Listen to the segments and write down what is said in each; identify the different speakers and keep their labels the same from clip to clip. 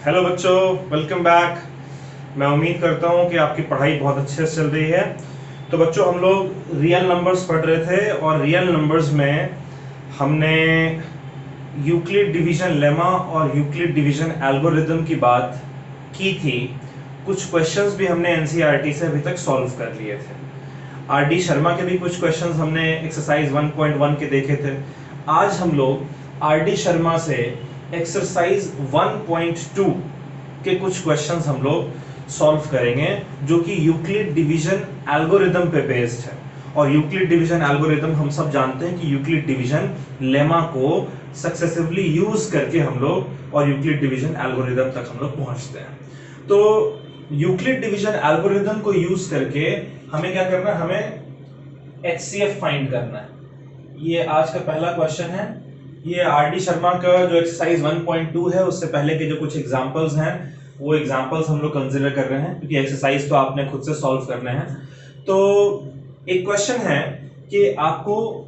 Speaker 1: Hello बच्चों, welcome back. मैं उम्मीद करता हूँ कि आपकी पढ़ाई बहुत अच्छे से चल रही है। तो बच्चों, हम लोग रियल नंबर्स पढ़ रहे थे और रियल नंबर्स में हमने यूक्लिड डिवीजन लेमा और यूक्लिड डिवीजन एल्गोरिदम की बात की थी। कुछ क्वेश्चंस भी हमने एनसीईआरटी से अभी तक सॉल्व कर लिए थे। आरडी शर्मा के भी कुछ क्वेश्चंस हमने एक्सरसाइज 1.1 के देखे थे। आज हम लोग आरडी शर्मा से एक्सरसाइज 1.2 के कुछ क्वेश्चंस हम लोग सॉल्व करेंगे, जो कि यूक्लिड डिवीजन एल्गोरिदम पे बेस्ड है। और यूक्लिड डिवीजन एल्गोरिदम हम सब जानते हैं कि यूक्लिड डिवीजन लेमा को सक्सेसिवली यूज करके हम लोग और यूक्लिड डिवीजन एल्गोरिदम तक हम लोग पहुंचते हैं। तो यूक्लिड डिवीजन एल्गोरिदम को यूज करके हमें क्या करना है, हमें एचसीएफ फाइंड करना है। ये आज का पहला क्वेश्चन है। ये आरडी शर्मा का जो एक्सरसाइज 1.2 है, उससे पहले के जो कुछ एग्जांपल्स हैं वो एग्जांपल्स हम लोग कंसीडर कर रहे हैं, क्योंकि एक्सरसाइज तो आपने खुद से सॉल्व करने हैं। तो एक क्वेश्चन है कि आपको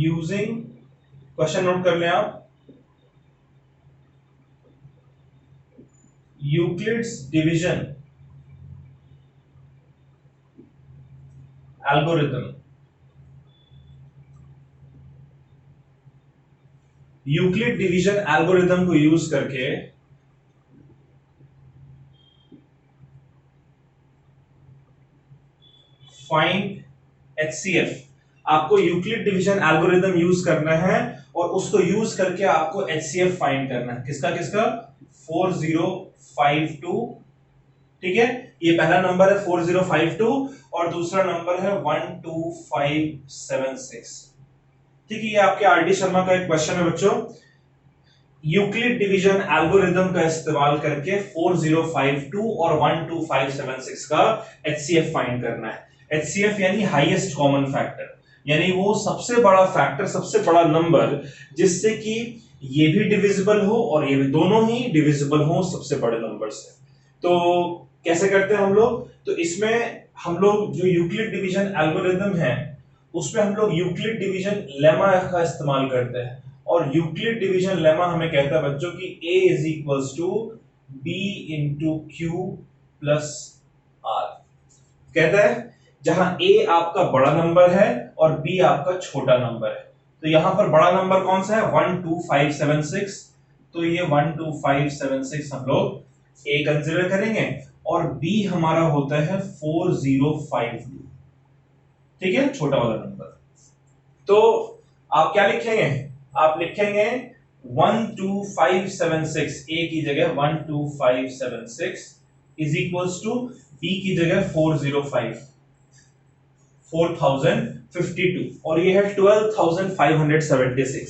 Speaker 1: यूजिंग, क्वेश्चन नोट कर लें आप, Euclid's division algorithm, Euclid division algorithm को यूज करके फाइंड एचसीएफ। आपको यूक्लिड डिवीजन एल्गोरिथम यूज करना है और उसको यूज करके आपको एचसीएफ फाइंड करना है। किसका किसका? 4052। ठीक है, ये पहला नंबर है 4052 और दूसरा नंबर है 12576। ठीक है, ये आपके आरडी शर्मा का एक क्वेश्चन है बच्चों। यूक्लिड डिवीजन एल्गोरिथम का इस्तेमाल करके 4052 और 12576 का एचसीएफ फाइंड करना है। एचसीएफ यानी हाईएस्ट कॉमन फैक्टर, यानी वो सबसे बड़ा फैक्टर, सबसे बड़ा नंबर जिससे कि ये भी डिविजिबल हो और ये भी, दोनों ही डिविजिबल हो सबसे बड़े नंबर से। तो कैसे करते हैं हम लोग? तो इसमें हम लोग जो यूक्लिड डिवीजन एल्गोरिथम है उसमें हम लोग यूक्लिड डिवीजन लेमा का इस्तेमाल करते हैं। और यूक्लिड डिवीजन लेमा हमें कहता है बच्चों कि a is equals to B into Q plus R. कहता है जहां a आपका बड़ा नंबर है और b आपका छोटा नंबर है। तो यहां पर बड़ा नंबर कौन सा है? 12576। तो ये 12576 हम लोग a कंसीडर करेंगे और b हमारा होता है 4052। ठीक है, छोटा वाला नंबर। तो आप क्या लिखेंगे? आप लिखेंगे 12576, a की जगह 12576 इज इक्वल्स टू b की जगह 4052 और ये है 12576।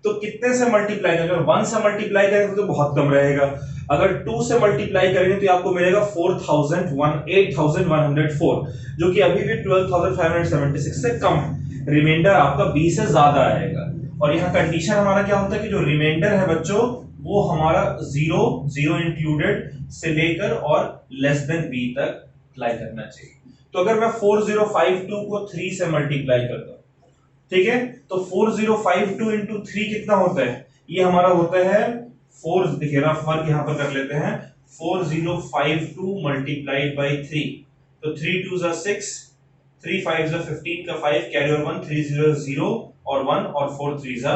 Speaker 1: तो कितने से मल्टीप्लाई करेंगे? अगर 1 से मल्टीप्लाई करेंगे तो बहुत कम रहेगा। अगर 2 से मल्टीप्लाई करेंगे तो आपको मिलेगा 8104, जो कि अभी भी 12576 से कम है। रिमाइंडर आपका b से ज्यादा आएगा। और यहाँ कंडीशन हमारा क्या होता है कि जो रिमाइंडर है बच्चों वो हमारा 0 इंक्लूडेड से लेकर और लेस देन b तक अप्लाई करना चाहिए। तो अगर मैं 4052 को 3 से मल्टीप्लाई करता हूं, ठीक है, तो 4052 इंटू 3 कितना होता है? ये हमारा होता है 4, देखिए रफ वर्क यहां पर कर लेते हैं, 4052 मल्टीप्लाइड बाय 3। तो 3 2 जा 6, 3 5 जा 15 का 5 कैरी और 1, 3 0 0 और 1 और 4 3 जा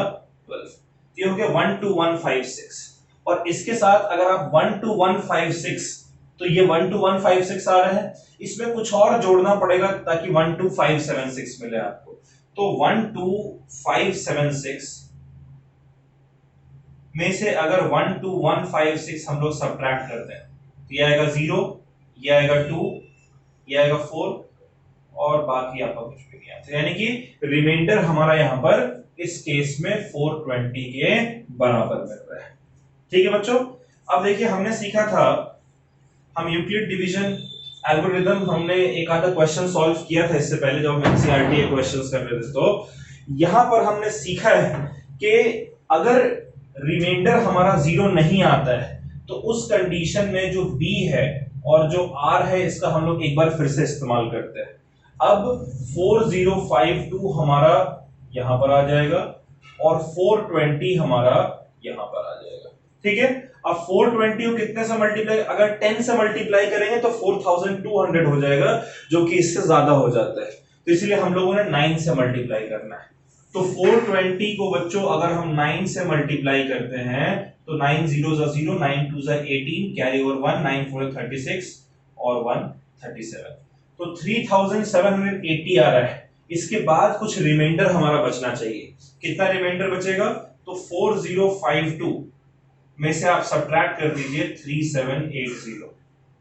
Speaker 1: 12। ये हो गया 12156। और इसके साथ अगर आप 12156, तो ये 12156 आ रहा है, इसमें कुछ और जोड़ना पड़ेगा ताकि 12576 मिले आपको। तो 12576 में से अगर 12156 हम लोग सब्ट्रैक्ट करते हैं तो ये आएगा 0, ये आएगा 2, ये आएगा 4 और बाकी आपका कुछ भी नहीं आता। यानी कि रिमाइंडर हमारा यहां पर इस केस में 420 के बराबर मिल रहा है। ठीक है बच्चों, अब देखिए हमने सीखा था, हम यूक्लिड डिवीजन एल्गोरिथम हमने एक आधा क्वेश्चन सॉल्व किया था इससे पहले जब हम एनसीईआरटी के क्वेश्चंस कर रहे थे। तो यहां पर हमने सीखा है कि अगर रिमाइंडर हमारा 0 नहीं आता है तो उस कंडीशन में जो b है और जो r है इसका हम लोग एक बार फिर से इस्तेमाल करते हैं। अब 4052 हमारा यहां पर आ जाएगा और 420 हमारा यहां पर आ जाएगा। ठीक है। अब 420 को कितने से मल्टीप्लाई, अगर 10 से मल्टीप्लाई करेंगे तो 4200 हो जाएगा, जो कि इससे ज्यादा हो जाता है, तो इसलिए हम लोगों ने 9 से मल्टीप्लाई करना है। तो 420 को बच्चों अगर हम 9 से मल्टीप्लाई करते हैं तो 9 0 0, 9 2 18, कैरी ओवर 1, 9 4 36 और 1 37, तो 3780 आ रहा है। इसके बाद कुछ रिमाइंडर हमारा बचना चाहिए। कितना रिमाइंडर बचेगा? तो 4052 में से आप सब्ट्रैक्ट कर दीजिए 3780, तो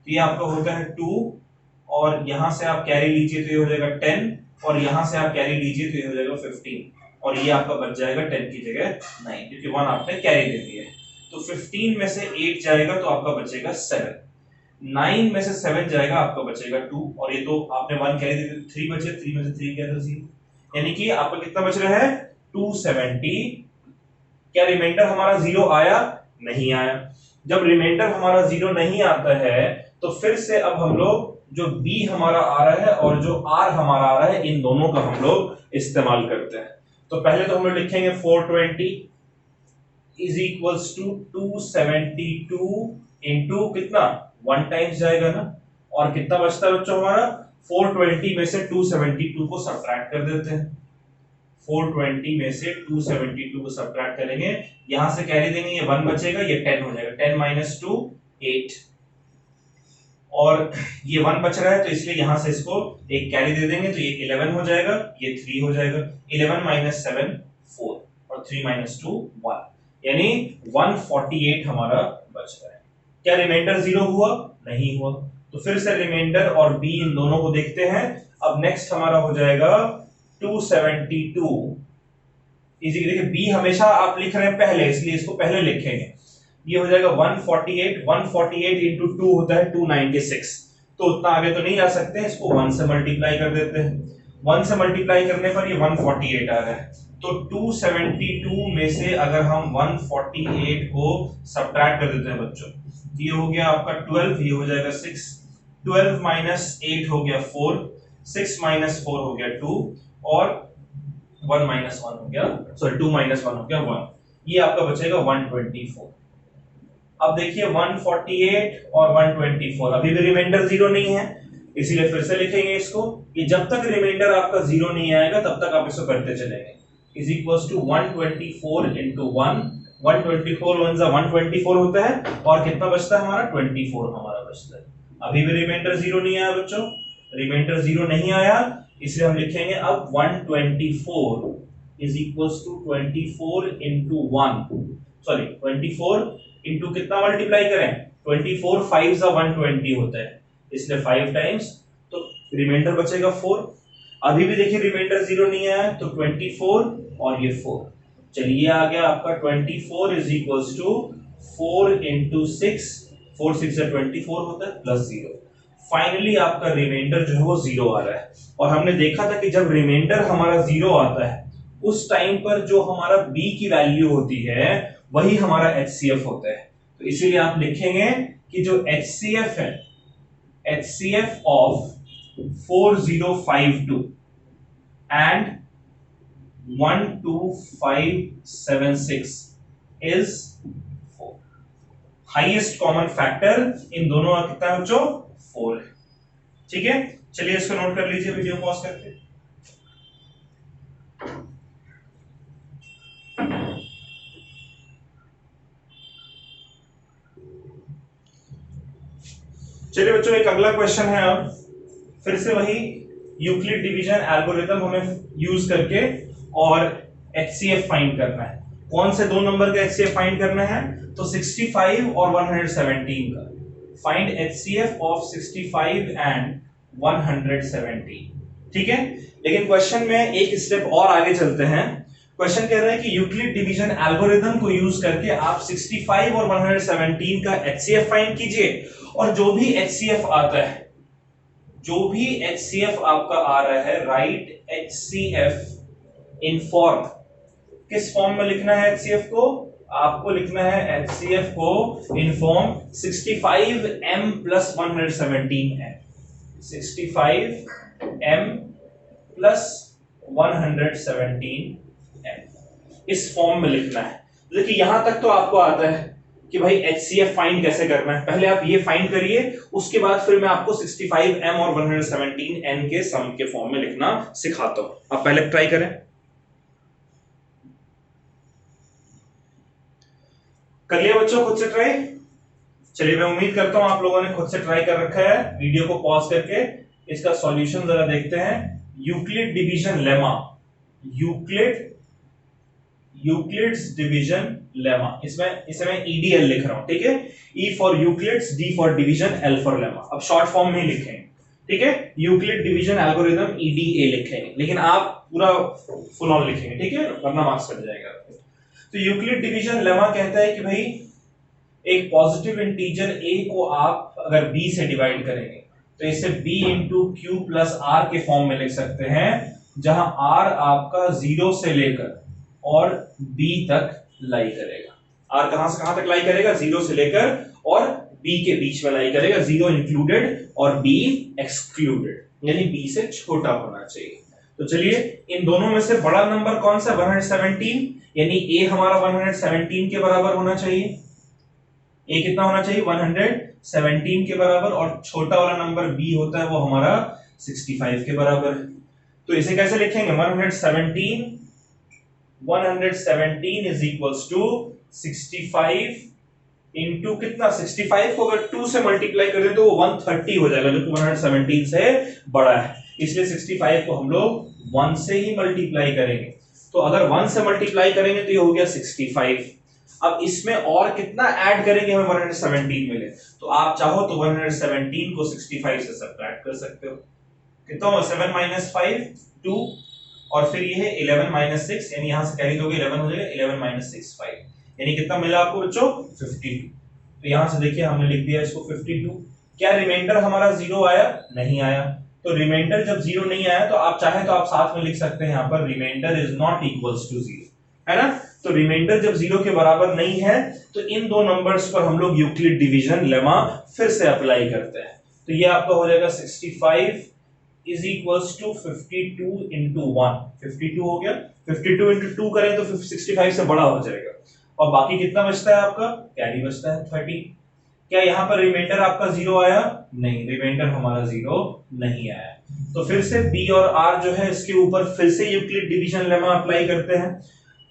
Speaker 1: ये आपका होता है 2, और यहां से आप कैरी लीजिए तो ये हो जाएगा 10, और यहां से आप कैरी लीजिए तो ये हो जाएगा 15, और ये आपका बच जाएगा 10 की जगह 9, क्योंकि 1 आपने कैरी दे दिया है। तो 15 में से 8 जाएगा तो आपका बचेगा 7, 9 में से 7 जाएगा आपका बचेगा 2, और ये तो आपने 1 कैरी दे दिया, 3 बचे, 3 में से 3 गया तो 0, यानी कि आपका कितना बच रहा है 270। क्या रिमाइंडर हमारा 0 आया? नहीं आया। जब रिमाइंडर हमारा 0 नहीं आता है तो फिर से अब हम लोग जो b हमारा आ रहा है और जो r हमारा आ रहा है, इन दोनों का हम लोग इस्तेमाल करते हैं। तो पहले तो हम लोग लिखेंगे 420 इज इक्वल्स टू 272 इंटू कितना 1 टाइम्स जाएगा ना, और कितना बचता है बच्चों हमारा 420 में से 272 को सब्ट्रैक्ट कर देते हैं। 420 में से 272 को सब्ट्रैक्ट करेंगे, यहां से कैरी देंगे, ये 1 बचेगा, ये 10 हो जाएगा, 10 माइनस 2 8, और ये 1 बच रहा है तो इसलिए यहां से इसको एक कैरी दे देंगे तो ये 11 हो जाएगा, ये 3 हो जाएगा, 11 माइनस 7 4, और 3 माइनस 2 1, यानी 148 हमारा बच रहा है। क्या रिमाइंडर 0 हुआ? नहीं हुआ। तो फिर से रिमाइंडर और b इन दोनों को देखते हैं। अब नेक्स्ट हमारा हो जाएगा 272 इजी, देखिए b हमेशा आप लिख रहे हैं पहले, इसलिए इसको पहले लिखेंगे। ये हो जाएगा 148, 148 इंटू 2 होता है 296, तो उतना आगे तो नहीं जा सकते, इसको 1 से मल्टीप्लाई कर देते हैं। 1 से मल्टीप्लाई करने पर ये 148 आ रहा है, तो 272 में से अगर हम 148 को सब्ट्रैक्ट कर देते हैं बच्चों, ये हो गया आपका 12, ये हो जाएगा 6, 12 माइनस 8 हो गया 4, 6 माइनस 4 हो गया 2, और 1 माइनस 1 हो गया, सॉरी 2 माइनस 1 हो गया 1, ये आपका बचेगा 124। अब देखिए 148 और 124, अभी भी रिमाइंडर 0 नहीं है, इसीलिए फिर से लिखेंगे इसको कि जब तक रिमाइंडर आपका 0 नहीं आएगा तब तक आप इसको करते चलेंगे। इज इक्वल्स टू 124 इंटू 1, 124 1 जा 124 होता है, और कितना बचता है हमारा 24 हमारा बचता है। अभी भी रिमाइंडर 0 नहीं आया बच्चों, रिमाइंडर 0 नहीं आया, इसलिए हम लिखेंगे अब 124 is equals to 24 into 1, sorry 24 into कितना मल्टीप्लाई करें, 24 5 जा 120 होता है, इसलिए 5 टाइम्स, तो रिमाइंडर बचेगा 4। अभी भी देखिए रिमाइंडर 0 नहीं आया, तो 24 और ये 4, चलिए आ गया आपका 24 इज इक्वल्स टू 4 इंटू 6, 4 6 से 24 होता है प्लस 0। फाइनली आपका रिमाइंडर जो है वो 0 आ रहा है, और हमने देखा था कि जब रिमाइंडर हमारा 0 आता है उस टाइम पर जो हमारा b की वैल्यू होती है वही हमारा HCF होता है। तो इसीलिए आप लिखेंगे कि जो HCF है, HCF of 4052 and 12576 is 4। Highest common factor in दोनों का कितना है बच्चों? 4 है। ठीक है, चलिए इसको नोट कर लीजिए वीडियो पॉज करके। चलिए बच्चों एक अगला क्वेश्चन है, अब फिर से वही यूक्लिड डिवीजन एल्गोरिथम हमें यूज करके और HCF फाइंड करना है। कौन से दो नंबर का HCF फाइंड करना है? तो 65 और 117 का। Find HCF of 65 and 117। ठीक है, लेकिन क्वेश्चन में एक स्टेप और आगे चलते हैं। क्वेश्चन कह रहा है कि यूक्लिड डिवीजन एल्गोरिथम को यूज करके आप 65 और 117 का HCF फाइंड कीजिए, और जो भी HCF आता है, जो भी HCF आपका आ रहा है, राइट HCF इन फॉर्म। किस फॉर्म में लिखना है HCF को? आपको लिखना है HCF को in form 65m plus 117m, 65m plus 117m, इस फॉर्म में लिखना है। देखिए यहां तक तो आपको आता है, कि भाई HCF फाइंड कैसे करना है। पहले आप ये फाइंड करिए, उसके बाद फिर मैं आपको 65M और 117N के सम के फॉर्म में लिखना सिखाता हूं। आप पहले ट्राई करें। कर लिया बच्चों खुद से ट्राई? चलिए, मैं उम्मीद करता हूं आप लोगों ने खुद से ट्राई कर रखा है। वीडियो को पॉज करके इसका सॉल्यूशन जरा देखते हैं। Euclid division lemma, Euclid's division lemma, इसे मैं EDL लिख रहा हूं, ठीक है। E for Euclid's, D for division, L for lemma. अब शॉर्ट फॉर्म में ही लिखेंगे, ठीक है। यूक्लिड डिवीजन एल्गोरिथम EDA लिखेंगे, लेकिन आप पूरा फुल ऑन लिखेंगे, ठीक है, वरना मार्क्स कट जाएगा। तो यूक्लिड डिवीजन लेमा कहता है कि भाई एक पॉजिटिव इंटीजर a को आप अगर b से डिवाइड करेंगे तो इसे b into Q plus r के फॉर्म में लिख सकते हैं, जहां r आपका 0 से लेकर और b तक लाई करेगा। r कहां से कहां तक लाई करेगा? 0 से लेकर और b के बीच में लाई करेगा, 0 इंक्लूडेड और b एक्सक्लूडेड, यानी b से छोटा होना चाहिए। तो चलिए, इन दोनों में से बड़ा नंबर कौन सा? 117, यानी a हमारा 117 के बराबर होना चाहिए। a कितना होना चाहिए? 117 के बराबर, और छोटा वाला नंबर b होता है वो हमारा 65 के बराबर। तो इसे कैसे लिखेंगे? 117 इज इक्वल्स टू 65 इंटू कितना? 65 को अगर 2 से मल्टीप्लाई करें तो वो 130 हो जाएगा, जो कि 117 से बड़ा है। इसलिए 65 को हम लोग 1 से ही मल्टीप्लाई करेंगे। तो अगर 1 से मल्टीप्लाई करेंगे तो ये हो गया 65। अब इसमें और कितना ऐड करेंगे हमें 117 मिले, तो आप चाहो तो 117 को 65 से सब्ट्रैक्ट कर सकते हो। कितना हो? 7 माइनस 5 2, और फिर ये है 11 माइनस 6, यानी यहां से कैरी दोगे 11 हो जाएगा, 11 माइनस 6 5, यानी कितना मिला आपको बच्चों? 52। तो यहां से देखिए हमने लिख दिया इसको 52। क्या रिमाइंडर हमारा 0 आया? नहीं आया। तो रिमाइंडर जब 0 नहीं आया तो आप चाहे तो आप साथ में लिख सकते हैं यहां पर reminder is not equals to 0, है ना। तो रिमाइंडर जब 0 के बराबर नहीं है तो इन दो नंबर्स पर हम लोग यूक्लिड डिवीजन लेमा फिर से अप्लाई करते हैं। तो ये आपका हो जाएगा 65 इज इक्वल्स टू 52 इंटू 1। 52 हो गया, 52 इंटू 2 करें तो 65 से बड़ा हो जाएगा, और बाकी कितना बचता है आपका? कैरी बचता है 30। क्या यहाँ पर रिमाइंडर आपका 0 आया? नहीं, रिमाइंडर हमारा 0 नहीं आया। तो फिर से b और r जो है इसके ऊपर फिर से यूक्लिड डिवीजन लेमा अप्लाई करते हैं।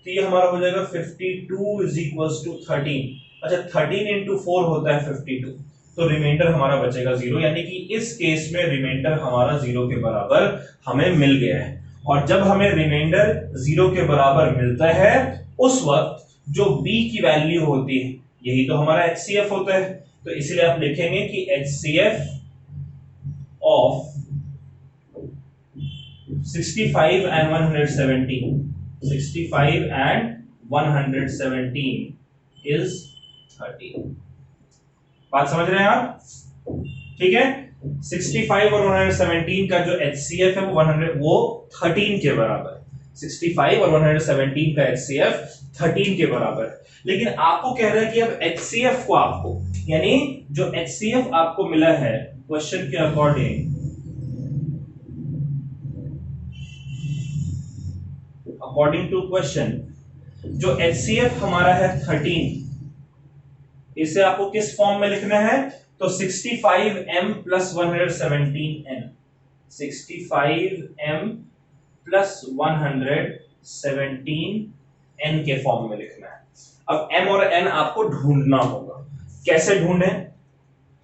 Speaker 1: तो ये हमारा हो जाएगा 52 इज इक्वल्स टू 13। अच्छा, 13 इंटू 4 होता है 52, तो रिमाइंडर हमारा बचेगा 0, यानी कि इस केस में रिमाइंडर हमारा 0 के बराबर हमें मिल गया है। और जब हमें रिमाइंडर 0 के बराबर मिलता है उस वक्त जो b की वैल्यू होती है यही तो हमारा HCF होता है। तो इसलिए आप लिखेंगे कि HCF ऑफ 65 and 117 is 30। बात समझ रहे हैं आप? ठीक है, 65 और 117 का जो HCF है वो 13 के बराबर। 65 और 117 का HCF 13 के बराबर। लेकिन आपको कह रहा है कि अब HCF को आपको, यानी जो HCF आपको मिला है क्वेश्चन के अकॉर्डिंग, अकॉर्डिंग टू क्वेश्चन, जो HCF हमारा है 13, इसे आपको किस फॉर्म में लिखना है? तो 65m plus 117n, 65m plus 117n के फॉर्म में लिखना है। अब m और n आपको ढूंढना होगा। कैसे ढूंढें?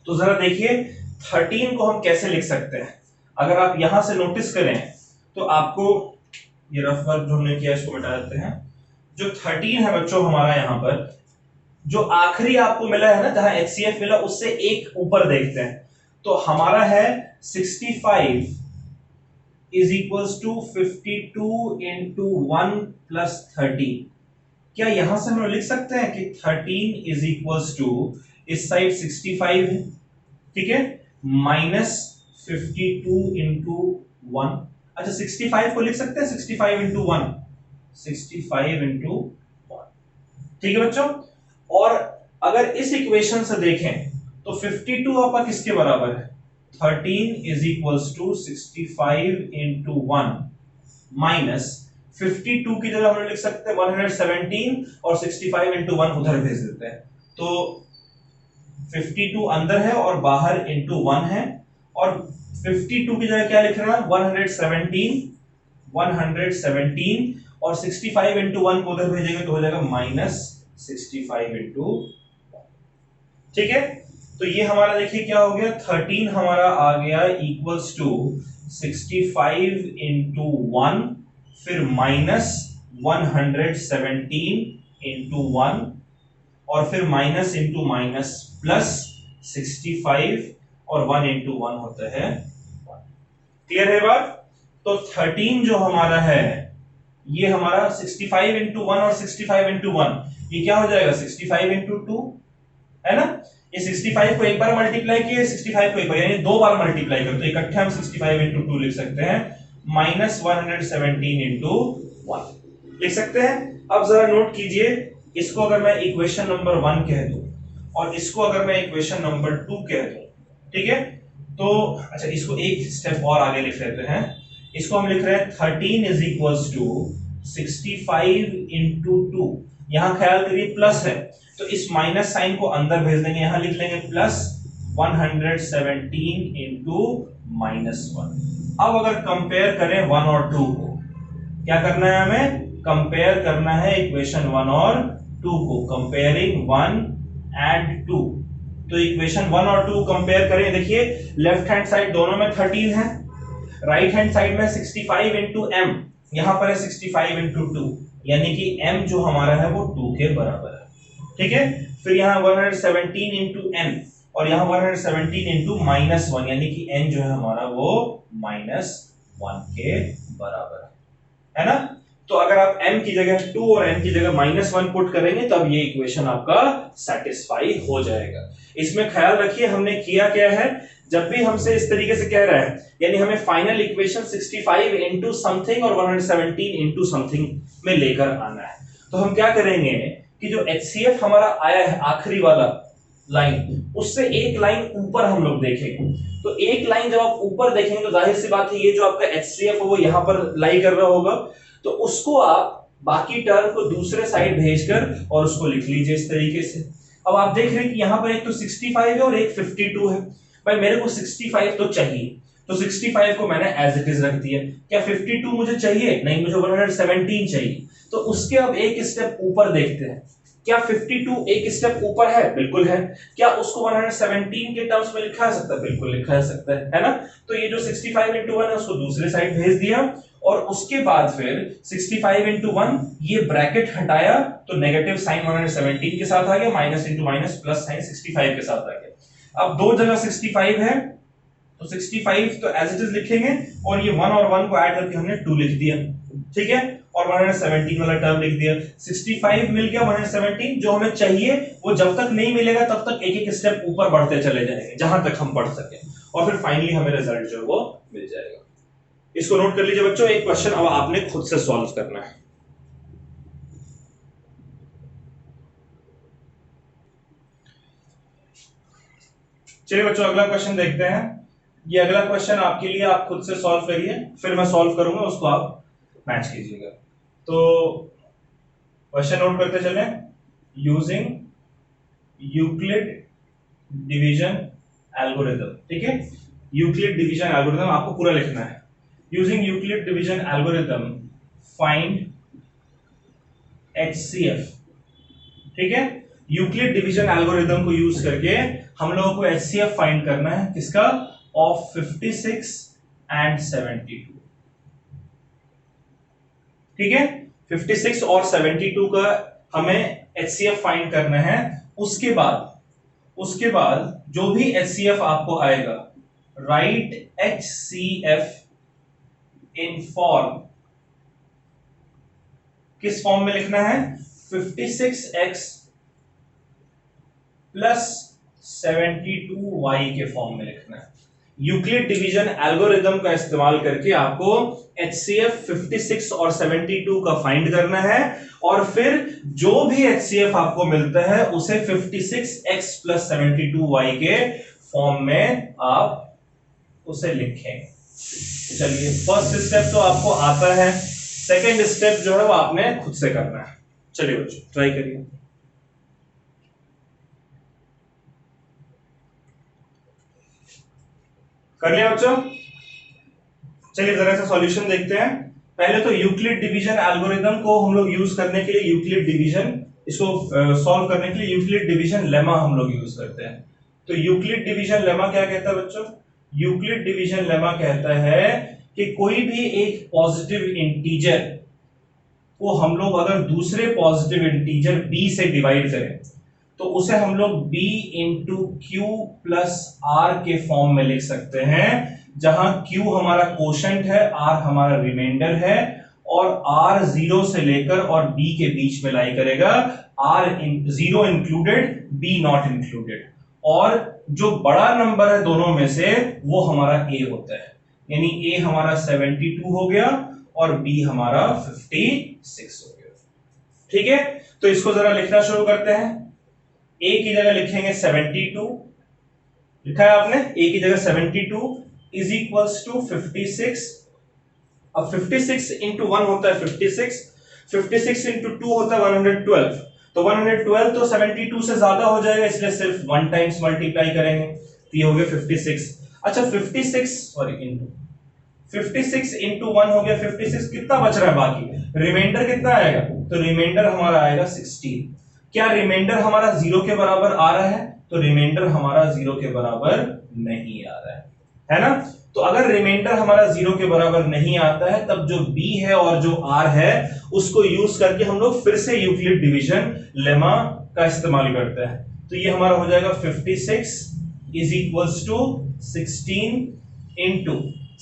Speaker 1: तो जरा देखिए 13 को हम कैसे लिख सकते हैं। अगर आप यहां से नोटिस करें तो आपको ये रफ वर्क जो हमने किया इसको मिटा देते हैं। जो 13 है बच्चों हमारा यहाँ पर, जो आखिरी आपको मिला है ना जहां HCF मिला उससे एक ऊपर देखते हैं, तो हमारा है 65 is equals to 52 into 1 plus 13। क्या यहां से हम लिख सकते हैं कि 13 इज इक्वल्स टू इस साइड 65 है, ठीक है, माइनस 52 इंटू 1। अच्छा, 65 को लिख सकते हैं 65 इंटू 1, 65 इंटू 1, ठीक है बच्चों। और अगर इस इक्वेशन से देखें तो 52 आपका किसके बराबर है? 13 is equals to 65 into 1 minus 52 की जगह हम लोग लिख सकते हैं 117 और 65 इंटू 1 उधर भेज देते हैं, तो 52 अंदर है और बाहर इंटू 1 है, और 52 की जगह क्या लिख रहा है 117 और 65 इंटू 1 को उधर भेजेंगे तो हो जाएगा -65 इंटू, ठीक है। तो ये हमारा देखिए क्या हो गया 13 हमारा आ गया इक्वल्स टू 65 इंटू 1 फिर -117 इंटू 1 और फिर माइनस इंटू माइनस प्लस 65 और 1 इंटू 1 होता है 1। क्लियर है बात? तो 13 जो हमारा है ये हमारा 65 इंटू 1 और 65 इंटू 1 ये क्या हो जाएगा 65 इंटू 2 है ना। ये 65 को एक बार मल्टीप्लाई किए 65 को एक बार यानी दो बार मल्टीप्लाई करते तो इकट्ठे हम 65 इंटू 2 लिख सकते हैं -117 इंटू 1 लिख सकते हैं। अब जरा नोट कीजिए इसको अगर मैं इक्वेशन नंबर 1 कह दूं और इसको अगर मैं इक्वेशन नंबर 2 कह दूं, ठीक है। तो अच्छा इसको एक स्टेप और आगे लिख लेते हैं। इसको हम लिख रहे हैं 13 इज इक्वल्स टू 65 इंटू 2। यहां ख्याल करिए प्लस है तो इस माइनस साइन को अंदर भेज देंगे, यहां लिख लेंगे प्लस 117 इंटू -1। अब अगर कंपेयर करें 1 और 2 को, क्या करना है हमें कंपेयर करना है इक्वेशन 1 और 2 को, कंपेयरिंग 1 एंड 2। तो इक्वेशन 1 और 2 कंपेयर करें, देखिए लेफ्ट हैंड साइड दोनों में 13 है, राइट हैंड साइड में 65 इंटू m, यहां पर है 65 इंटू 2 यानी कि m जो हमारा है वो 2 के बराबर है, ठीक है। फिर यहां 117 इंटू n और यहां 117 इंटू -1 यानी कि n जो है हमारा वो -1 के बराबर है ना। तो अगर आप m की जगह 2 और n की जगह -1 पुट करेंगे तब ये इक्वेशन आपका सेटिस्फाई हो जाएगा। इसमें ख्याल रखिए हमने किया क्या है, जब भी हमसे इस तरीके से कह रहा है यानी हमें फाइनल इक्वेशन 65 इंटू समथिंग और 117 इंटू समथिंग में लेकर आना है। तो हम क्या करेंगे कि जो HCF हमारा आया है आखिरी वाला लाइन उससे एक लाइन ऊपर हम लोग देखेंगे। तो एक लाइन जब आप ऊपर देखेंगे तो जाहिर सी बात है ये जो आपका HCF है वो यहां पर लाई कर रहा होगा, तो उसको आप बाकी टर्म को दूसरे साइड भेजकर और उसको लिख लीजिए इस तरीके से। अब आप देख रहे हैं कि यहां पर एक तो 65 है और एक 52 है। भाई मेरे को 65 तो चाहिए तो 65 को मैंने एज इट इज रख दिया। क्या 52 मुझे चाहिए? नहीं, मुझे 117 चाहिए। तो उसके अब एक स्टेप ऊपर देखते हैं, क्या 52 एक स्टेप ऊपर है? बिल्कुल है। क्या उसको 117 के टर्म्स में लिखा जा सकता है? बिल्कुल लिखा जा सकता है ना। तो ये जो 65 इंटू 1 है उसको दूसरे साइड भेज दिया और उसके बाद फिर 65 इंटू 1 ये ब्रैकेट हटाया तो नेगेटिव साइन 117 के साथ आ गया, minus into minus plus sign 65 के साथ आ गया। अब दो जगह 65 है तो 65 तो एज इट इज लिखेंगे और ये 1 और 1 को ऐड करके हमने 2 लिख दिया, ठीक है। और 117 वाला टर्म लिख दिया। 65 मिल गया, 117 जो हमें चाहिए वो जब तक नहीं मिलेगा तब तक एक एक स्टेप ऊपर बढ़ते चले जाएंगे जहां तक हम बढ़ सके और फिर फाइनली हमें रिजल्ट जो है वो मिल जाएगा। इसको नोट कर लीजिए बच्चों। एक क्वेश्चन अब आपने खुद से सॉल्व करना है। चलिए बच्चों अगला क्वेश्चन देखते हैं। ये अगला क्वेश्चन आपके लिए आप खुद से सॉल्व करिए, फिर मैं सॉल्व करूंगा उसको आप मैच कीजिएगा। तो क्वेश्चन नोट करते चलें। यूजिंग यूक्लिड डिवीजन एल्गोरिथम, ठीक है। यूक्लिड डिवीजन एल्गोरिथम आपको पूरा लिखना है। Using Euclid division algorithm find HCF, ठीक है। यूक्लिड डिवीजन एल्गोरिथम को यूज करके हम लोगों को HCF फाइंड करना है, किसका? ऑफ 56 एंड 72, ठीक है। 56 और 72 का हमें HCF फाइंड करना है। उसके बाद जो भी HCF आपको आएगा, राइट HCF इन फॉर्म, किस फॉर्म में लिखना है? 56x प्लस 72y के फॉर्म में लिखना है। यूक्लिड डिवीजन एल्गोरिथम का इस्तेमाल करके आपको HCF 56 और 72 का फाइंड करना है और फिर जो भी HCF आपको मिलता है उसे 56x प्लस 72y के फॉर्म में आप उसे लिखें। चलिए फर्स्ट स्टेप तो आपको आता है, सेकेंड स्टेप जो है वो आपने खुद से करना है। चलिए बच्चों ट्राई करिए। कर लिया बच्चों? चलिए जरा सा सॉल्यूशन देखते हैं। पहले तो यूक्लिड डिवीजन एल्गोरिदम को हम लोग यूज करने के लिए यूक्लिड डिवीजन, इसको सॉल्व करने के लिए यूक्लिड डिवीजन लेमा हम लोग यूज करते हैं। तो यूक्लिड डिवीजन लेमा क्या कहता है बच्चों? यूक्लिड डिवीजन लेमा कहता है कि कोई भी एक पॉजिटिव इंटीजर को हम लोग अगर दूसरे पॉजिटिव इंटीजर b से डिवाइड करें तो उसे हम लोग b into Q plus R के फॉर्म में लिख सकते हैं, जहां q हमारा कोशेंट है, r हमारा रिमाइंडर है, और r 0 से लेकर और b के बीच में लाई करेगा, r 0 included b not included, और जो बड़ा नंबर है दोनों में से वो हमारा a होता है, यानी a हमारा 72 हो गया और b हमारा 56 हो गया। ठीक है, तो इसको जरा लिखना शुरू करते हैं। a की जगह लिखेंगे 72, लिखा है आपने, a की जगह 72 इज इक्वल्स टू 56। अब 56 इंटू 1 होता है 56, 56 इंटू 2 होता है 112, तो 112 तो 72 से ज्यादा हो जाएगा, इसलिए सिर्फ 1 टाइम्स मल्टीप्लाई करेंगे, तो ये हो गया 56। अच्छा 56 सॉरी इंटू 56 इंटू 1 हो गया 56, कितना बच रहा है बाकी? रिमाइंडर कितना आएगा? तो रिमाइंडर हमारा आएगा 16। क्या रिमाइंडर हमारा 0 के बराबर आ रहा है? तो रिमाइंडर हमारा 0 के बराबर नहीं आ रहा है ना? तो अगर रिमाइंडर हमारा 0 के बराबर नहीं आता है तब जो b है और जो r है उसको यूज करके हम लोग फिर से यूक्लिड डिवीजन लेमा का इस्तेमाल करते हैं। तो ये हमारा हो जाएगा 56 इज इक्वल्स टू 16 इंटू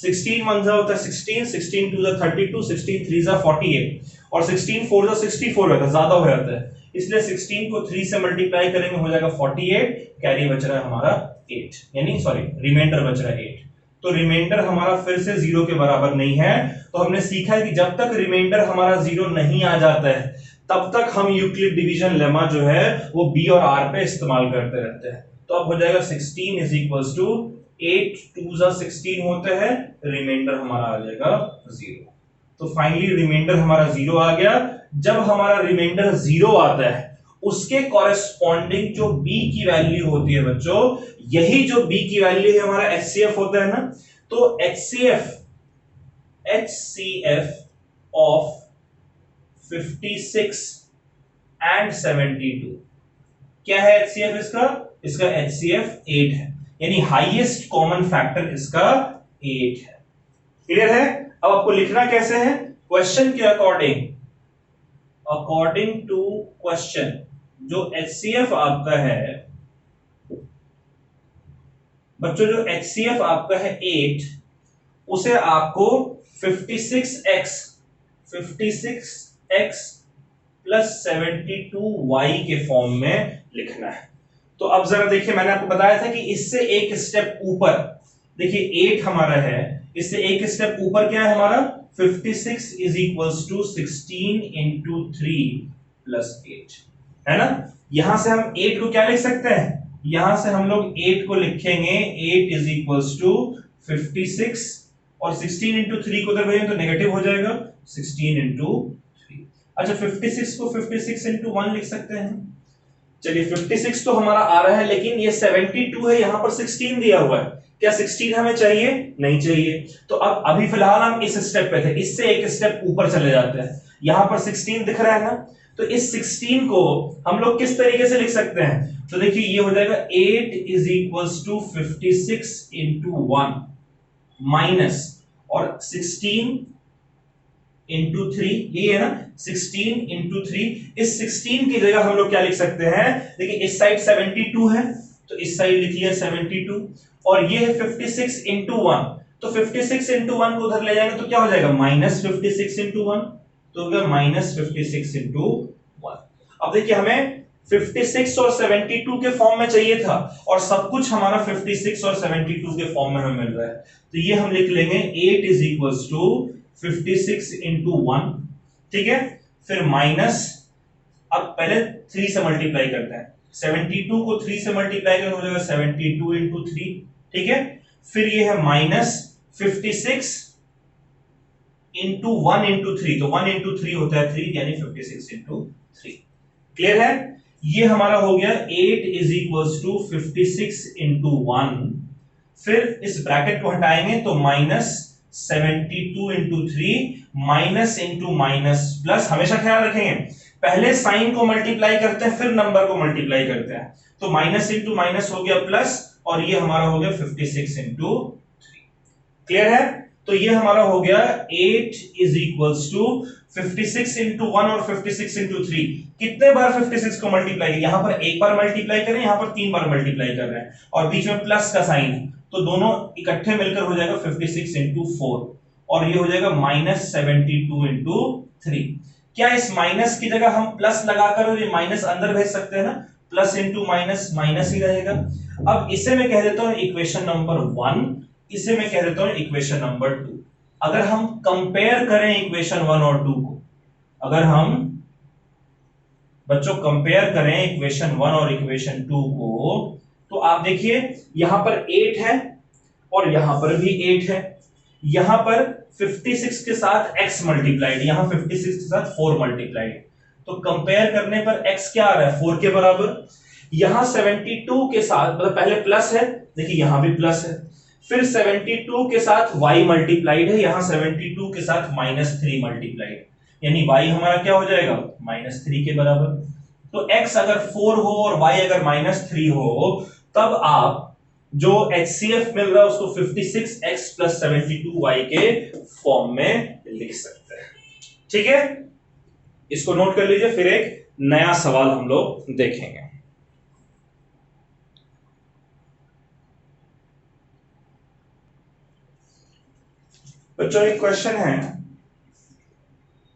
Speaker 1: 16 1 जा होता है 16, 16 2 जा 32, 16 3 जा 48 और 16 4 जा 64 होता है, ज्यादा हो जाता है, इसलिए 16 को 3 से मल्टीप्लाई करेंगे हो जाएगा 48, कैरी बच रहा है हमारा 8, यानी सॉरी रिमाइंडर बच रहा है 8। तो रिमाइंडर हमारा फिर से 0 के बराबर नहीं है, तो हमने सीखा है कि जब तक रिमाइंडर हमारा 0 नहीं आ जाता है तब तक हम यूक्लिड डिवीजन लेमा जो है वो b और r पे इस्तेमाल करते रहते हैं। तो अब हो जाएगा 16 इज इक्वल्स टू 8 2 जा 16 होते हैं, रिमाइंडर हमारा आ जाएगा 0। तो फाइनली रिमाइंडर हमारा 0 आ गया। जब हमारा रिमाइंडर 0 आता है उसके कॉरेस्पॉन्डिंग जो b की वैल्यू होती है बच्चों, यही जो b की वैल्यू है हमारा HCF होता है ना, तो HCF ऑफ 56 एंड 72 क्या है HCF इसका? इसका HCF 8 है, यानी हाईएस्ट कॉमन फैक्टर इसका 8 है। क्लियर है? अब आपको लिखना कैसे है? क्वेश्चन के अकॉर्डिंग टू क्वेश्चन जो HCF आपका है बच्चों, जो HCF आपका है 8, उसे आपको 56x प्लस 72y के फॉर्म में लिखना है। तो अब जरा देखिए, मैंने आपको बताया था कि इससे एक स्टेप ऊपर, देखिए 8 हमारा है, इससे एक स्टेप ऊपर क्या है हमारा? 56 is equals to 16 into 3 plus 8, है ना? यहां से हम 8 को क्या लिख सकते हैं? यहां से हम लोग 8 को लिखेंगे 8 इज इक्वल्स टू 56 और 16 इंटू 3 को उधर भेजें तो नेगेटिव हो जाएगा 16 इंटू 3। अच्छा 56 को 56 इंटू 1 लिख सकते हैं। चलिए 56 तो हमारा आ रहा है, लेकिन ये 72 है, यहां पर 16 दिया हुआ है, क्या 16 हमें चाहिए? नहीं चाहिए। तो अब अभी फिलहाल हम इस स्टेप पे थे, इससे एक स्टेप ऊपर चले जाते हैं। यहां पर 16 दिख रहा है ना, तो इस 16 को हम लोग किस तरीके से लिख सकते हैं? तो देखिए ये हो जाएगा 8 is equals to 56 into 1 minus और 16 इंटू 3, ये है ना 16 इंटू 3। इस 16 की जगह हम लोग क्या लिख सकते हैं? देखिए इस साइड 72 है तो इस साइड लिख लिया 72, और ये है 56 इंटू 1, तो 56 इंटू 1 को उधर ले जाएंगे तो क्या हो जाएगा? माइनस 56 इंटू 1, तो हो गया माइनस 56 इंटू 1। अब देखिए हमें 56 और 72 के फॉर्म में चाहिए था, और सब कुछ हमारा 56 और 72 के फॉर्म में हमें मिल रहा है, तो ये हम लिख लेंगे 8 इज इक्वल्स टू 56 इंटू 1, ठीक है, फिर माइनस, अब पहले 3 से मल्टीप्लाई करते हैं, 72 को 3 से मल्टीप्लाई करें हो जाएगा 72 इंटू 3, ठीक है, फिर ये है माइनस 56 इंटू 1 इंटू 3, तो 1 इंटू 3 होता है 3, यानी 56 इंटू 3। क्लियर है? ये हमारा हो गया 8 इज इक्वल्स टू 56 इंटू 1, फिर इस ब्रैकेट को हटाएंगे तो -72 into 3 minus into minus plus. हमेशा ख्याल रखेंगे पहले साइन को मल्टीप्लाई करते हैं फिर नंबर को मल्टीप्लाई करते हैं। तो माइनस इंटू माइनस हो गया प्लस और ये हमारा हो गया 56 इंटू 3। क्लियर है? तो ये हमारा हो गया 8 इज इक्वल्स टू 56 इंटू 1 और 56 इंटू 3। कितने बार 56 को मल्टीप्लाई? यहां पर एक बार मल्टीप्लाई करें, यहां पर 3 बार मल्टीप्लाई कर रहे हैं और बीच में प्लस का साइन है, तो दोनों इकट्ठे मिलकर हो जाएगा 56 इंटू 4 और ये हो जाएगा -72 इंटू 3। क्या इस माइनस की जगह हम प्लस लगाकर और ये माइनस अंदर भेज सकते हैं ना? प्लस इंटू माइनस माइनस ही रहेगा। अब इसे मैं कह देता हूं इक्वेशन नंबर 1, इसे मैं कह देता हूं इक्वेशन नंबर 2। अगर हम कंपेयर करें इक्वेशन 1 और 2 को, अगर हम बच्चों कंपेयर करें इक्वेशन 1 और इक्वेशन 2 को, तो आप देखिए यहां पर 8 है और यहां पर भी 8 है। यहां पर 56 के साथ x मल्टीप्लाइड, यहां 56 के साथ 4 मल्टीप्लाइड, तो कंपेयर करने पर x क्या आ रहा है? 4 के बराबर। यहां 72 के साथ, मतलब पहले प्लस है, देखिए यहां भी प्लस है, फिर 72 के साथ y मल्टीप्लाइड है, यहां 72 के साथ -3 मल्टीप्लाइड, यानी y हमारा क्या हो जाएगा? -3 के बराबर। तो x अगर 4 हो और y अगर -3 हो, तब आप जो HCF मिल रहा है उसको 56x + 72y के फॉर्म में लिख सकते हैं। ठीक है, इसको नोट कर लीजिए, फिर एक नया सवाल हम लोग देखेंगे। बच्चों एक क्वेश्चन है,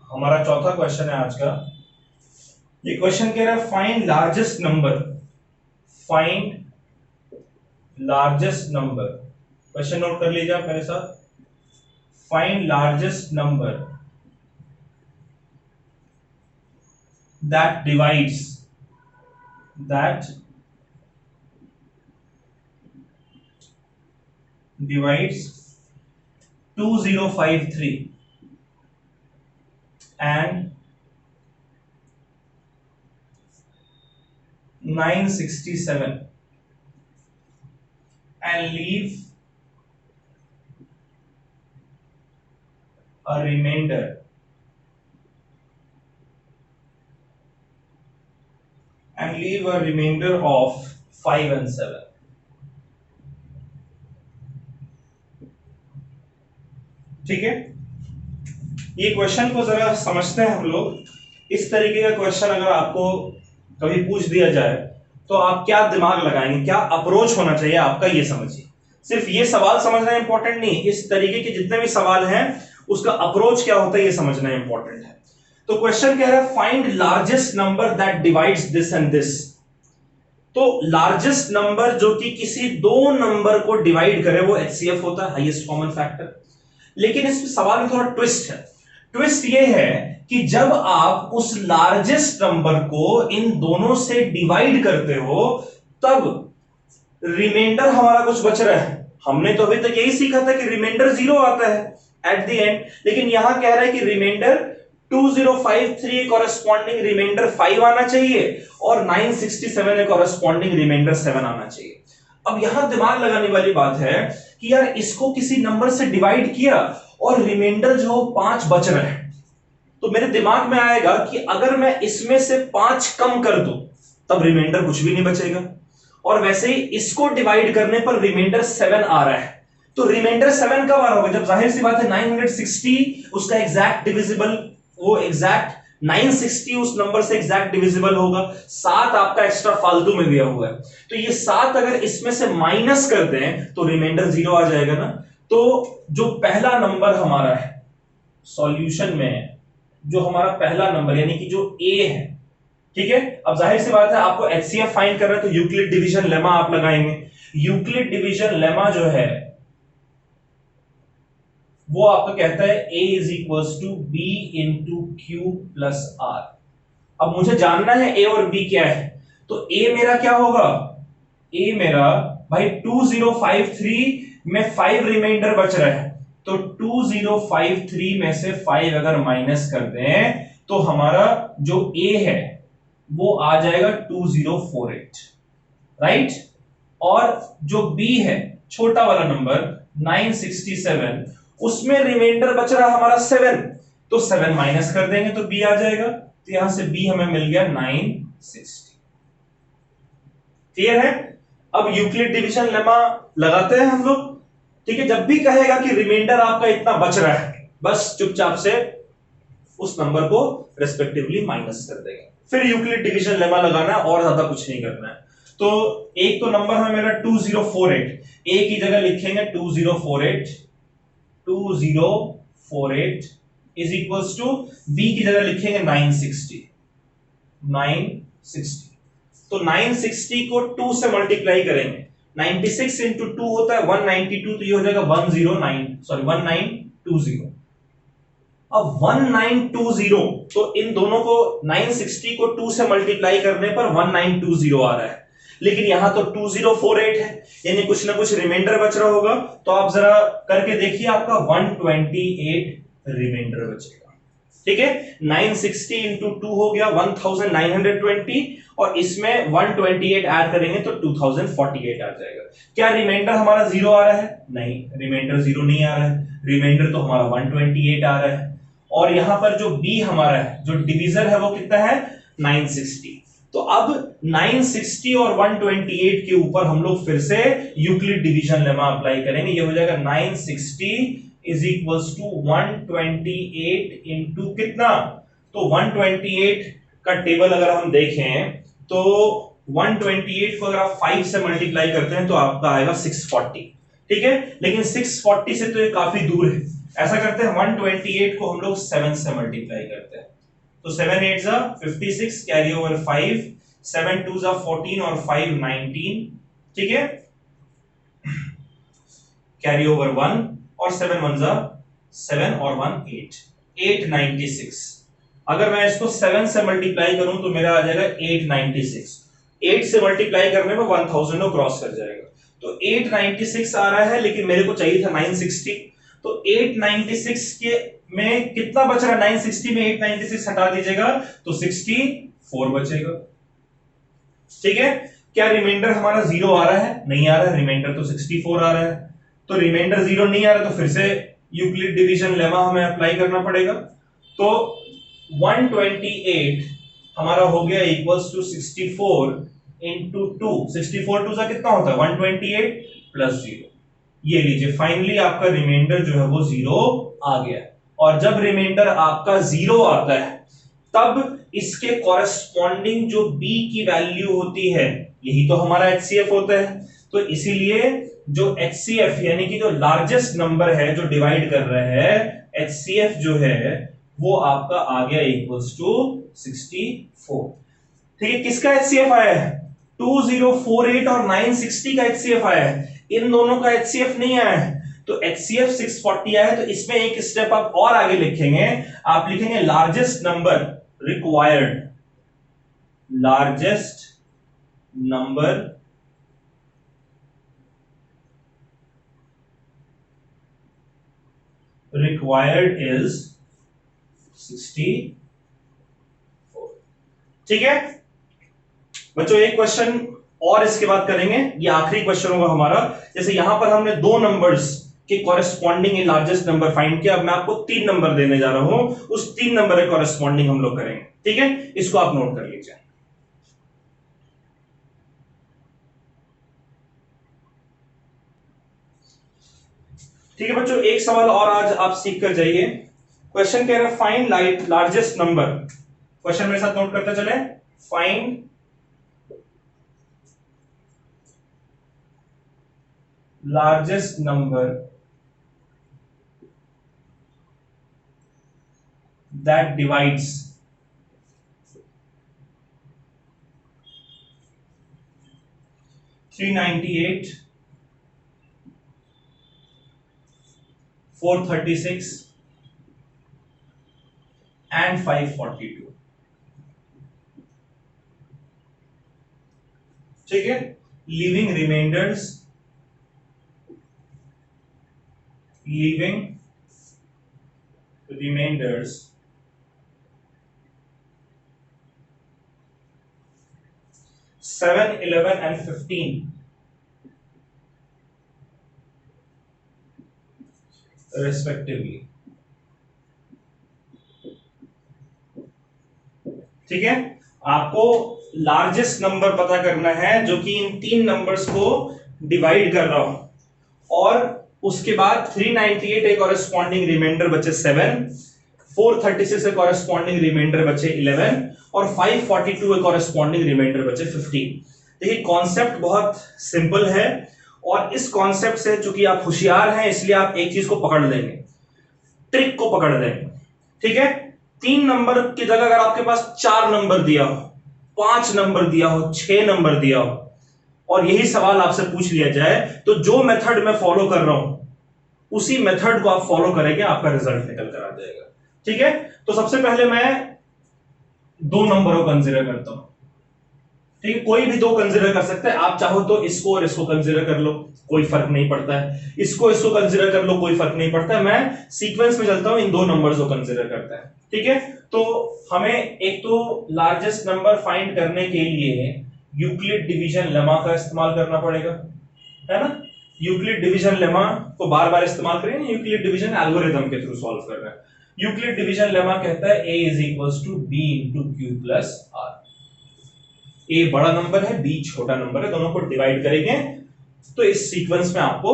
Speaker 1: हमारा चौथा क्वेश्चन है आज का। ये क्वेश्चन कह रहा है find largest number, find largest number. Question note कर लीजिए आप मेरे साथ। Find largest number that divides, that divides 2053 and 967 and leave a remainder of 5 and 7। ठीक है, ये क्वेश्चन को जरा समझते हैं हम लोग। इस तरीके का क्वेश्चन अगर आपको कभी पूछ दिया जाए तो आप क्या दिमाग लगाएंगे, क्या अप्रोच होना चाहिए आपका, ये समझिए। सिर्फ ये सवाल समझना इंपॉर्टेंट नहीं, इस तरीके के जितने भी सवाल हैं उसका अप्रोच क्या होता है ये समझना इंपॉर्टेंट है। तो क्वेश्चन कह रहा है find largest number that divides this and this. तो लार्जेस्ट नंबर जो कि किसी दो नंबर को डिवाइड करे वो HCF होता है, हाईएस्ट कॉमन फैक्टर। लेकिन इस सवाल में थोड़ा ट्विस्ट है। ट्विस्ट ये है कि जब आप उस लार्जेस्ट नंबर को इन दोनों से डिवाइड करते हो तब रिमाइंडर हमारा कुछ बच रहा है। हमने तो अभी तक यही सीखा था कि रिमाइंडर 0 आता है एट द एंड, लेकिन यहां कह रहा है कि रिमाइंडर 2053 कॉरेस्पॉन्डिंग रिमाइंडर 5 आना चाहिए और 967 कॉरेस्पॉन्डिंग रिमाइंडर 7 आना चाहिए। अब यहां दिमाग लगाने वाली बात है कि यार इसको किसी नंबर से डिवाइड किया और रिमाइंडर जो 5 बच रहा है, तो मेरे दिमाग में आएगा कि अगर मैं इसमें से 5 कम कर दूं तब रिमाइंडर कुछ भी नहीं बचेगा, और वैसे ही इसको डिवाइड करने पर रिमाइंडर 7 आ रहा है। तो रिमाइंडर 7 कब आ रहा होगा? जब जाहिर सी बात है 960 उसका एग्जैक्ट डिविजिबल, वो एग्जैक्ट 960 उस नंबर से एग्जैक्ट डिविजिबल होगा। 7 आपका एक्स्ट्रा फालतू में दिया हुआ है, तो ये 7 अगर इसमें से माइनस कर दें तो रिमाइंडर 0 आ जाएगा ना। तो जो पहला नंबर हमारा है सॉल्यूशन में, जो हमारा पहला नंबर यानी कि जो A है, ठीक है। अब जाहिर सी बात है आपको HCF फाइंड करना है तो यूक्लिड डिवीजन लेमा आप लगाएंगे। यूक्लिड डिवीजन लेमा जो है वो आपका कहता है A is equals to B into Q plus R। अब मुझे जानना है A और B क्या है, तो A मेरा क्या होगा? A मेरा भाई 2053 में 5 रिमाइंडर बच रहा है, तो 2053 में से 5 अगर माइनस कर दें तो हमारा जो A है वो आ जाएगा 2048, राइट। और जो B है छोटा वाला नंबर 967, उसमें रिमाइंडर बच रहा हमारा 7, तो 7 माइनस कर देंगे तो बी आ जाएगा, तो यहां से बी हमें मिल गया 960। क्लियर है? अब यूक्लिड डिवीजन लेमा लगाते हैं हम लोग। ठीक है, जब भी कहेगा कि रिमाइंडर आपका इतना बच रहा है, बस चुपचाप से उस नंबर को रेस्पेक्टिवली माइनस कर देंगे, फिर यूक्लिड डिवीजन लेमा लगाना है और ज्यादा कुछ नहीं करना है। तो एक तो नंबर है मेरा 2048, ए की जगह लिखेंगे 2048, 2048 इज इक्वल्स टू बी की जगह लिखेंगे 960, 960। तो 960 को 2 से मल्टीप्लाई करेंगे, 96 इंटू 2 होता है 192, तो ये हो जाएगा 1920। अब 1920, तो इन दोनों को 960 को 2 से मल्टीप्लाई करने पर 1920 आ रहा है, लेकिन यहां तो 2048 है, यानी कुछ ना कुछ रिमाइंडर बच रहा होगा। तो आप जरा करके देखिए, आपका 128 रिमाइंडर बचेगा। ठीक है, 960 इंटू 2 हो गया 1920, और इसमें 128 ऐड करेंगे तो 2048 आ जाएगा। क्या रिमाइंडर हमारा जीरो आ रहा है? नहीं, रिमाइंडर जीरो नहीं आ रहा है, रिमाइंडर तो हमारा 128 आ रहा है। और यहां पर जो बी हमारा है, जो डिवीजर है, वो कितना है? 960। तो अब 960 और 128 के ऊपर हम लोग फिर से यूक्लिड डिवीजन लेमा अप्लाई करेंगे। ये हो जाएगा 960 इज इक्वल्स टू 128 इंटू कितना? तो 128 का टेबल अगर हम देखें तो 128 को अगर आप 5 से मल्टीप्लाई करते हैं तो आपका आएगा 640। ठीक है, लेकिन 640 से तो ये काफी दूर है। ऐसा करते हैं, 128 को हम लोग 7 से मल्टीप्लाई करते हैं, तो 7 8 जा 56, कैरी ओवर 5, 7 2 जा 14 और 5 19। ठीक है, कैरी ओवर 1 और 7 1 जा 7 और 1 8, 896। अगर मैं इसको 7 से मल्टीप्लाई करूं तो मेरा आ जाएगा 896। 8 से मल्टीप्लाई करने में 1000 को क्रॉस कर जाएगा, तो 896 आ रहा है, लेकिन मेरे को चाहिए था 960। तो 896 के में कितना बच रहा है? 960 में 896 हटा दीजिएगा तो 64 बचेगा। ठीक है, क्या रिमाइंडर हमारा जीरो आ रहा है? नहीं आ रहा है, रिमाइंडर तो 64 आ रहा है। तो रिमाइंडर जीरो नहीं आ रहा, तो फिर से यूक्लिड डिवीजन लेमा हमें अप्लाई करना पड़ेगा। तो 128 हमारा हो गया इक्वल्स टू 64 इंटू 2। 64 टू सा कितना होता है? 128 प्लस 0। ये लीजिए, फाइनली आपका रिमाइंडर जो है वो जीरो आ गया। और जब रिमाइंडर आपका जीरो आता है, तब इसके कॉरेस्पॉन्डिंग जो बी की वैल्यू होती है, यही तो हमारा एचसीएफ होता है। तो इसीलिए जो एचसीएफ यानी कि जो लार्जेस्ट नंबर है जो डिवाइड कर रहे हैं, एचसीएफ जो है वो आपका आ गया इक्वल्स टू 64। ठीक है, किसका एचसीएफ आया है? 2048 और 960 का एचसीएफ आया है, इन दोनों का एचसीएफ नहीं आया है। तो एचसीएफ 640 आया है, तो इसमें एक स्टेप आप और आगे लिखेंगे, आप लिखेंगे largest number required, largest number required is 64। ठीक है बच्चों, एक क्वेश्चन और इसके बाद करेंगे, ये आखिरी क्वेश्चन होगा हमारा। जैसे यहां पर हमने दो नंबर्स के कॉरेस्पॉन्डिंग लार्जेस्ट नंबर फाइंड किया, अब मैं आपको 3 नंबर देने जा रहा हूं, उस 3 नंबर के कॉरेस्पॉन्डिंग हम लोग करेंगे। ठीक है, इसको आप नोट कर लीजिए। ठीक है बच्चों, एक सवाल और आज आप सीख कर जाइए। क्वेश्चन कह रहा है फाइंड लार्जेस्ट नंबर। क्वेश्चन मेरे साथ नोट करते चले, find largest number that divides 398, 436 and 542। ठीक है, leaving remainders, leaving remainders 7, 11 and 15 respectively. ठीक है, आपको लार्जेस्ट नंबर पता करना है जो कि इन तीन नंबर्स को डिवाइड कर रहा हूं, और उसके बाद 398 एक कॉरेस्पॉन्डिंग रिमाइंडर बचे 7, 436 एक कॉरेस्पॉन्डिंग रिमाइंडर बचे 11, और 542 एक कॉरेस्पॉन्डिंग रिमाइंडर बचे 15। देखिए कॉन्सेप्ट बहुत सिंपल है, और इस कॉन्सेप्ट से चूंकि आप होशियार हैं इसलिए आप एक चीज को पकड़ लेंगे, ट्रिक को पकड़ लेंगे। ठीक है, तीन नंबर की जगह अगर आपके पास 4 नंबर दिया हो, 5 नंबर दिया हो, 6 नंबर दिया हो, और यही सवाल आपसे पूछ लिया जाए, तो जो मेथड मैं फॉलो कर रहा हूं उसी मेथड को आप फॉलो करेंगे, आपका रिजल्ट निकल कर आ जाएगा। ठीक है, तो सबसे पहले मैं 2 नंबरों को कंसीडर करता हूं। ठीक है, कोई भी 2 कंसीडर कर सकते हैं, आप चाहो तो इसको और इसको कंसीडर कर लो, कोई फर्क नहीं पड़ता है, इसको इसको कंसीडर कर लो, कोई फर्क नहीं पड़ता है। मैं सीक्वेंस में चलता हूं, इन 2 नंबर्स को कंसीडर करता है। ठीक है, तो हमें एक तो लार्जेस्ट नंबर फाइंड करने के लिए यूक्लिड डिवीजन लेमा का इस्तेमाल करना पड़ेगा, है ना। यूक्लिड डिवीजन लेमा को बार बार इस्तेमाल करेंगे, यूक्लिड डिवीजन एल्गोरिथम के थ्रू सॉल्व कर रहे हैं। यूक्लिड डिवीजन लेमा कहता है a is equals to b into q plus r। a बड़ा नंबर है, b छोटा नंबर है, दोनों को डिवाइड करेंगे तो इस सीक्वेंस में आपको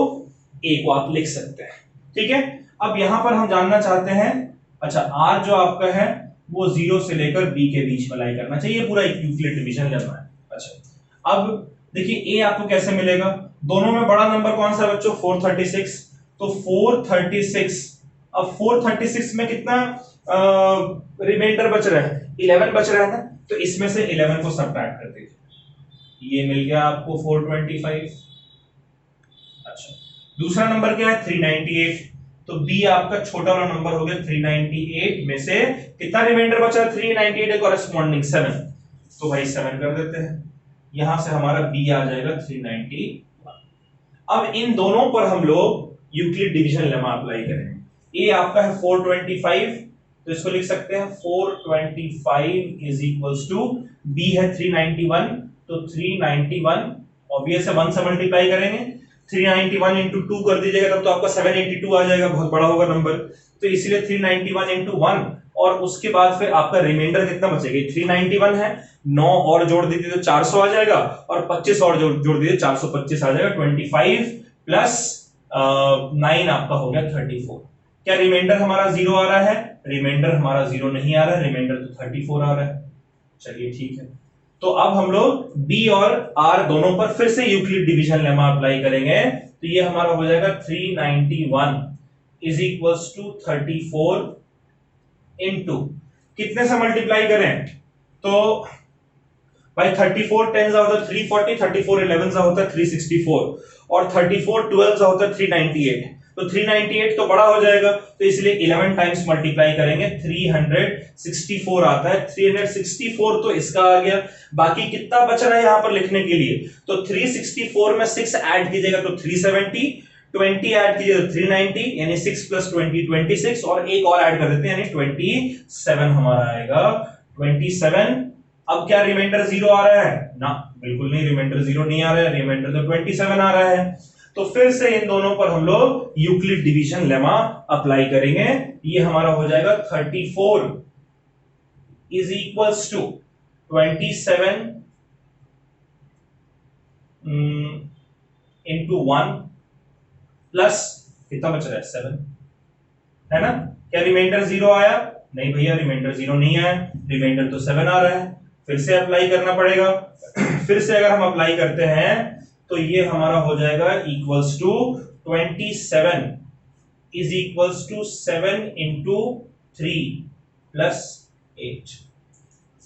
Speaker 1: a को आप लिख सकते हैं। ठीक है, अब यहां पर हम जानना चाहते हैं, अच्छा r जो आपका है वो 0 से लेकर b के बीच में लाई करना चाहिए, पूरा एक यूक्लिड डिवीजन लेना है। अच्छा, अब देखिए a आपको कैसे मिलेगा, दोनों में बड़ा नंबर कौन सा बच्चों, 436, तो 436, अब 436 में कितना रिमाइंडर बच रहा है, 11 बच रहा है ना, तो इसमें से 11 को सब्ट्रैक्ट कर दीजिए, ये मिल गया आपको 425। अच्छा, दूसरा नंबर क्या है 398, तो b आपका छोटा वाला नंबर हो गया 398 में से कितना रिमाइंडर बचा है, 398 के कॉरेस्पॉन्डिंग 7, तो भाई 7 कर देते हैं, यहां से हमारा b आ जाएगा 391। अब इन दोनों पर हम लोग यूक्लिड डिवीजन लेमा अप्लाई करेंगे। a आपका है 425, तो इसको लिख सकते हैं 425 इज इक्वल्स टू b है 391, तो 391 ऑब्वियस है 1 से मल्टीप्लाई करेंगे, 391 इंटू 2 कर दीजिएगा तब तो आपका 782 आ जाएगा, बहुत बड़ा होगा नंबर, तो इसलिए 391 इंटू 1, और उसके बाद फिर आपका रिमाइंडर कितना बचेगा, 391 है, 9 और जोड़ दीजिए तो 400 आ जाएगा, और 25 और जोड़ दीजिए 425 आ जाएगा, 25 प्लस 9 आपका हो गया 34। क्या रिमाइंडर हमारा 0 आ रहा है, रिमाइंडर हमारा 0 नहीं आ रहा है, रिमाइंडर तो 34 आ रहा है। चलिए ठीक है, तो अब हम लोग b और r दोनों पर फिर से यूक्लिड डिवीजन लेमा अप्लाई करेंगे, तो ये हमारा हो जाएगा 391 इज इक्वल्स टू 34 इनटू कितने से मल्टीप्लाई करें, तो भाई 34 10 होता है 340, 34 11 होता है 364, और 34 12 होता है 398, तो 398 तो बड़ा हो जाएगा, तो इसलिए 11 टाइम्स मल्टीप्लाई करेंगे, 364 आता है, 364 तो इसका आ गया, बाकी कितना बच रहा है यहां पर लिखने के लिए, तो 364 में 6 ऐड कीजिएगा तो 370, 20 ऐड कीजिए तो 390, यानी 6 प्लस 20 26, और एक और ऐड कर देते हैं यानी 27 हमारा आएगा 27। अब क्या रिमाइंडर 0 आ रहा है ना, बिल्कुल नहीं, रिमाइंडर 0 नहीं आ रहा है, रिमाइंडर तो 27 आ रहा है, तो फिर से इन दोनों पर हम लोग यूक्लिड डिवीजन लेमा अप्लाई करेंगे, ये हमारा हो जाएगा 34 is equals to 27 into 1 plus कितना बच रहा है 7, है ना। क्या रिमाइंडर 0 आया, नहीं भैया रिमाइंडर 0 नहीं आया, रिमाइंडर तो 7 आ रहा है, फिर से अप्लाई करना पड़ेगा। फिर से अगर हम अप्लाई करते हैं तो ये हमारा हो जाएगा equals to 27 is equals to 7 into 3 plus 8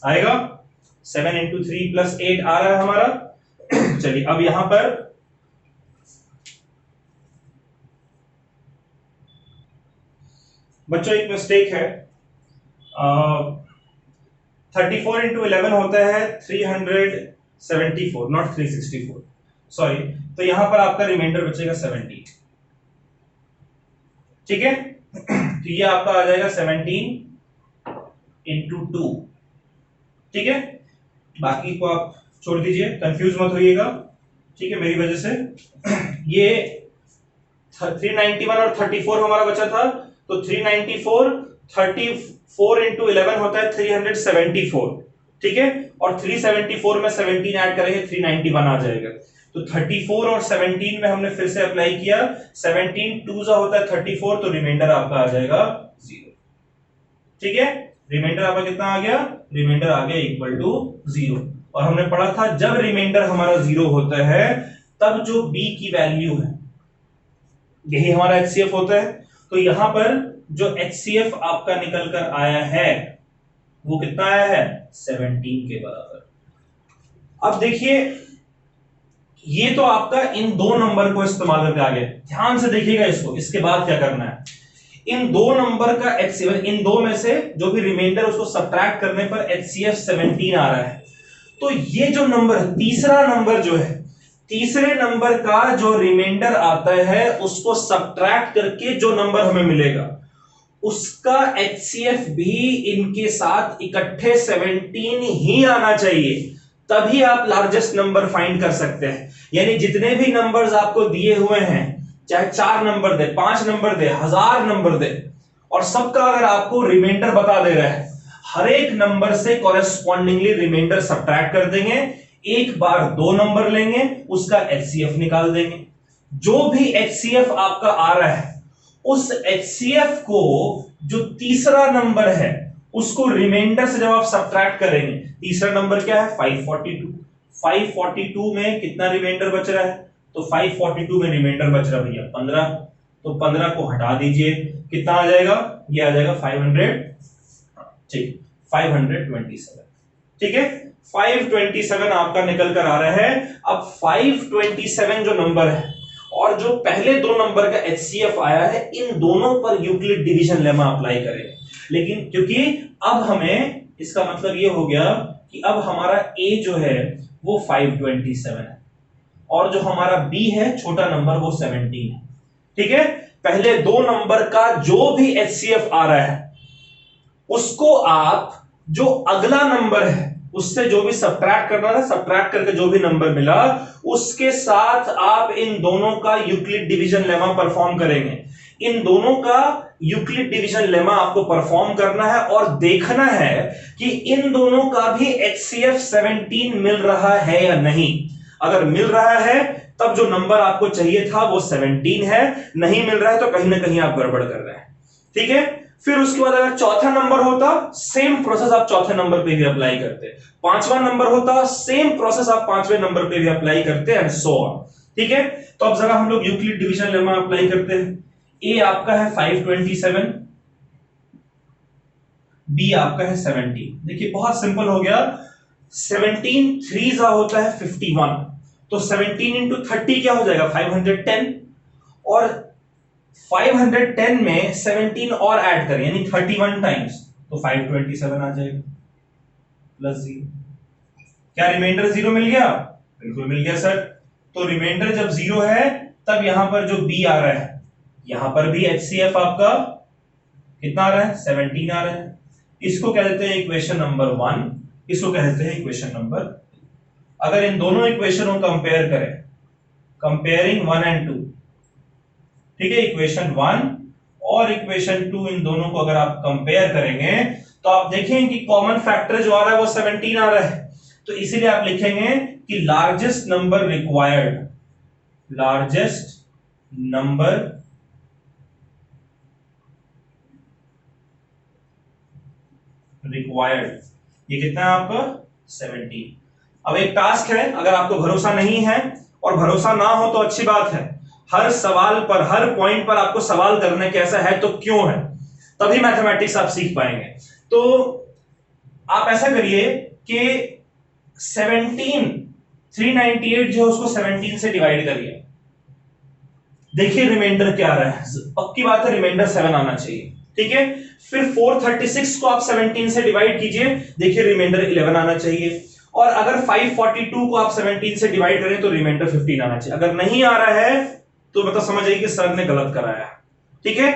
Speaker 1: आएगा, 7 इंटू 3 प्लस 8 आ रहा है हमारा। चलिए अब यहां पर बच्चों एक मिस्टेक है, 34 इंटू 11 होता है 374 नॉट 364, सॉरी, तो यहां पर आपका रिमाइंडर बचेगा 70। ठीक है, तो ये आपका आ जाएगा 17 इंटू 2। ठीक है, बाकी को आप छोड़ दीजिए, कंफ्यूज मत होइएगा, ठीक है मेरी वजह से। ये 391 और 34 हमारा बचा था, तो 394, 34 इंटू 11 होता है 374, ठीक है, और 374 में 17 ऐड करेंगे 391 आ जाएगा। तो 34 और 17 में हमने फिर से अप्लाई किया, 17 2 जा होता है 34, तो रिमाइंडर आपका आ जाएगा 0, ठीक है। रिमाइंडर आपका कितना आ गया, रिमाइंडर आ गया इक्वल टू 0। और हमने पढ़ा था जब रिमाइंडर हमारा 0 होता है तब जो b की वैल्यू है यही हमारा HCF होता है। तो यहां पर जो HCF आपका निकल कर आया है वो कितना आया है, 17 के बराबर। अब देखिए ये तो आपका इन दो नंबर को इस्तेमाल करके आ गया, ध्यान से देखिएगा इसको, इसके बाद क्या करना है, इन दो नंबर का HCF, इन दो में से जो भी रिमाइंडर उसको सब्ट्रैक्ट करने पर HCF 17 आ रहा है। तो ये जो नंबर, तीसरा नंबर जो है, तीसरे नंबर का जो रिमाइंडर आता है उसको सब्ट्रैक्ट करके जो नंबर हमें मिलेगा उसका HCF भी इनके साथ इकट्ठे 17 ही आना चाहिए, तभी आप लार्जेस्ट नंबर फाइंड कर सकते हैं। यानी जितने भी नंबर्स आपको दिए हुए हैं, चाहे 4 नंबर दे, 5 नंबर दे, 1000 नंबर दे, और सबका अगर आपको रिमाइंडर बता दे रहा है, हर एक नंबर से कॉरेस्पॉन्डिंगली रिमाइंडर सब्ट्रैक्ट कर देंगे, एक बार 2 नंबर लेंगे, उसका HCF निकाल देंगे। जो भी HCF आपका आ रहा है उस HCF को जो तीसरा नंबर है उसको रिमाइंडर से जब आप सब्ट्रैक्ट करेंगे, तीसरा नंबर क्या है 542, 542 में कितना रिमाइंडर बच रहा है, तो 542 में रिमाइंडर बच रहा है भैया 15, तो 15 को हटा दीजिए, कितना आ जाएगा, ये आ जाएगा 500, ठीक 527, ठीक है 527 आपका निकल कर आ रहा है। अब 527 जो नंबर है और जो पहले दो नंबर का HCF आया है, इन दोनों पर यूक्लिड डिवीजन लेमा अप्लाई करें। लेकिन क्योंकि अब हमें इसका मतलब ये हो गया कि अब हमारा A जो है वो 527 है और जो हमारा B है छोटा नंबर वो 17 है, ठीक है। पहले दो नंबर का जो भी HCF आ रहा है उसको आप जो अगला नंबर है उससे जो भी सब्ट्रैक्ट करना था, सब्ट्रैक्ट करके जो भी नंबर मिला उसके साथ आप इन दोनों का यूक्लिड डिवीजन लेमा परफॉर्म करेंगे। इन दोनों का यूक्लिड डिवीजन लेमा आपको परफॉर्म करना है और देखना है कि इन दोनों का भी HCF 17 मिल रहा है या नहीं। अगर मिल रहा है तब जो नंबर आपको चाहिए था वो 17 है, नहीं मिल रहा है तो कहीं ना कहीं आप गड़बड़ कर रहे हैं, ठीक है। फिर उसके बाद अगर चौथा नंबर होता, सेम प्रोसेस आप चौथे नंबर पे भी अप्लाई करते, पांचवा नंबर होता, सेम प्रोसेस आप पांचवें नंबर पे भी अप्लाई करते एंड सो ऑन, ठीक है। तो अब जरा हम लोग यूक्लिड डिवीजन लेमा अप्लाई करते हैं। ए आपका है 527, बी आपका है 17। देखिए बहुत सिंपल हो गया, 17 3 जा होता है 51, तो 17 इंटू 30 क्या हो जाएगा 510, और 510 में 17 और ऐड करें यानी 31 टाइम्स, तो 527 आ जाएगा प्लस 0। क्या रिमाइंडर 0 मिल गया, बिल्कुल मिल गया सर। तो रिमाइंडर जब 0 है तब यहां पर जो B आ रहा है, यहां पर भी HCF आपका कितना आ रहा है 17 आ रहा है। इसको कह देते हैं इक्वेशन नंबर 1, इसको कहते हैं इक्वेशन नंबर। अगर इन दोनों इक्वेशनों को कंपेयर करें, कंपेयरिंग 1 एंड 2, ठीक है, इक्वेशन 1 और इक्वेशन 2, इन दोनों को अगर आप कंपेयर करेंगे तो आप देखेंगे कि कॉमन फैक्टर जो आ रहा है वो 17 आ रहा है। तो इसीलिए आप लिखेंगे कि largest number required, largest number required, ये कितना है आपका 17। अब एक टास्क है, अगर आपको भरोसा नहीं है और भरोसा ना हो तो अच्छी बात है, हर सवाल पर, हर पॉइंट पर आपको सवाल करने के ऐसा है तो क्यों है, तभी मैथमेटिक्स आप सीख पाएंगे। तो आप ऐसा करिए कि 17 398 जो है उसको 17 से डिवाइड करिए, देखिए रिमाइंडर क्या आ रहा है। पक्की बात है रिमाइंडर 7 आना चाहिए, ठीक है। फिर 436 को आप 17 से डिवाइड कीजिए, देखिए रिमाइंडर 11 आना चाहिए। और अगर 542 को आप 17 से डिवाइड करें तो रिमाइंडर 15 आना चाहिए। अगर नहीं आ रहा है तो मतलब समझ आइए कि सर ने गलत कराया, ठीक है।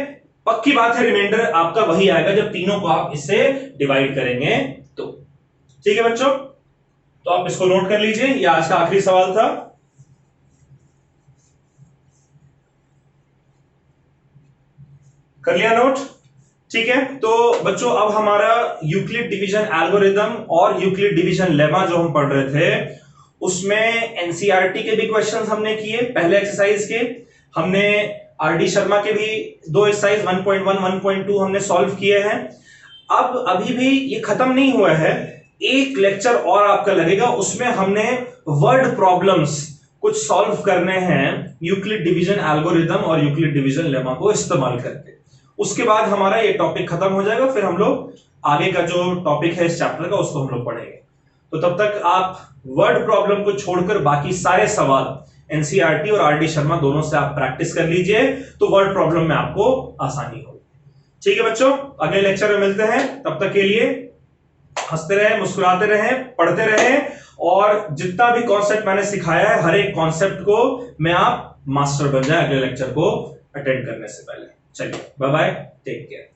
Speaker 1: पक्की बात है रिमाइंडर आपका वही आएगा जब तीनों को आप इससे डिवाइड करेंगे तो, ठीक है बच्चों। तो आप इसको नोट कर लीजिए, यह आज का आखिरी सवाल था। कर लिया नोट? ठीक है, तो बच्चों अब हमारा यूक्लिड डिवीजन एल्गोरिदम और यूक्लिड डिवीजन लेमा जो हम पढ़ रहे थे उसमें एनसीईआरटी के भी क्वेश्चंस हमने किए पहले एक्सरसाइज के, हमने आरडी शर्मा के भी दो एक्सरसाइज 1.1 1.2 हमने सॉल्व किए हैं। अब अभी भी ये खत्म नहीं हुआ है, एक लेक्चर और आपका लगेगा, उसमें हमने वर्ड प्रॉब्लम्स कुछ सॉल्व करने हैं यूक्लिड डिवीजन एल्गोरिदम और यूक्लिड डिवीजन लेमा को इस्तेमाल करके। उसके बाद हमारा ये टॉपिक खत्म हो जाएगा, फिर हम लोग आगे का जो टॉपिक है इस चैप्टर का उसको हम लोग पढ़ेंगे। तो तब तक आप वर्ड प्रॉब्लम को छोड़कर बाकी सारे सवाल एनसीईआरटी और आरडी शर्मा दोनों से आप प्रैक्टिस कर लीजिए, तो वर्ड प्रॉब्लम में आपको आसानी होगी। ठीक है बच्चों, अगले लेक्चर में मिलते हैं, तब तक के लिए हंसते रहें, मुस्कुराते रहें, पढ़ते रहें, और जितना भी कॉन्सेप्ट मैंने सिखाया है हर एक कॉन्सेप्ट को मैं आप मास्टर बन जाए अगले लेक्चर को अटेंड करने से पहले। चलिए बाय बाय, टेक केयर।